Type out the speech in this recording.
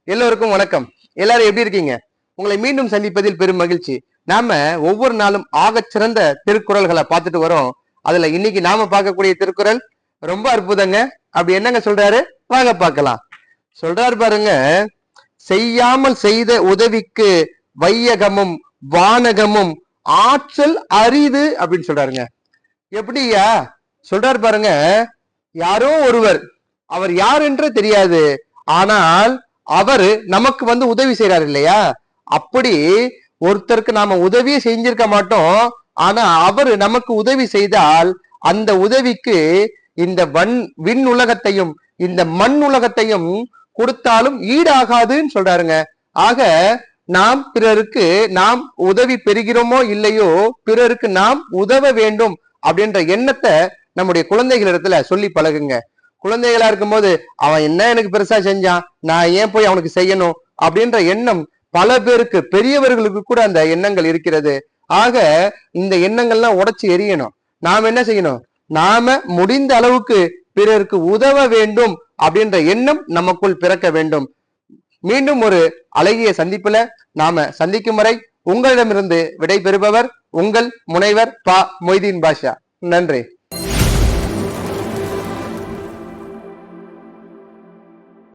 எல்லோருக்கும் வணக்கம். எல்லாரும் எப்படி இருக்கீங்க? உங்களை மீண்டும் சந்திப்பதில் பெரும் மகிழ்ச்சி. நாம ஒவ்வொரு நாளும் ஆகச் சிறந்த திருக்குறள்களை பார்த்துட்டு வரோம். அதுல இன்னைக்கு நாம பார்க்கக்கூடிய திருக்குறள் ரொம்ப அற்புதங்க. அப்படி என்னங்க சொல்றாரு, வாங்க பார்க்கலாம். சொல்றாரு பாருங்க, செய்யாமல் செய்த உதவிக்கு வையகமும் வானகமும் ஆற்றல் அரிது அப்படின்னு சொல்றாருங்க. எப்படியா சொல்றாரு பாருங்க, யாரோ ஒருவர், அவர் யார் என்று தெரியாது, ஆனால் அவரு நமக்கு வந்து உதவி செய்யறாரு இல்லையா? அப்படி ஒருத்தருக்கு நாம உதவியே செஞ்சிருக்க மாட்டோம், ஆனா அவரு நமக்கு உதவி செய்தால் அந்த உதவிக்கு இந்த விண் உலகத்தையும் இந்த மண் உலகத்தையும் கொடுத்தாலும் ஈடாகாதுன்னு சொல்றாருங்க. ஆக நாம் பிறருக்கு நாம் உதவி பெறுகிறோமோ இல்லையோ, பிறருக்கு நாம் உதவ வேண்டும் அப்படின்ற எண்ணத்தை நம்முடைய குழந்தைகளிடத்துல சொல்லி பழகுங்க. குழந்தைகளா இருக்கும்போது அவன் என்ன எனக்கு பெருசா செஞ்சான், நான் ஏன் போய் அவனுக்கு செய்யணும் அப்படின்ற எண்ணம் பல பேருக்கு, பெரியவர்களுக்கு கூட அந்த எண்ணங்கள் இருக்கிறது. ஆக இந்த எண்ணங்கள்லாம் உடைச்சு எரியணும். நாம என்ன செய்யணும், நாம முடிந்த அளவுக்கு பிறருக்கு உதவ வேண்டும் அப்படின்ற எண்ணம் நமக்குள் பிறக்க வேண்டும். மீண்டும் ஒரு அழகிய சந்திப்புல நாம சந்திக்கும் வரை உங்களிடமிருந்து விடை பெறுபவர் உங்கள் முனைவர் ப. மொய்தீன் பாஷா. நன்றி.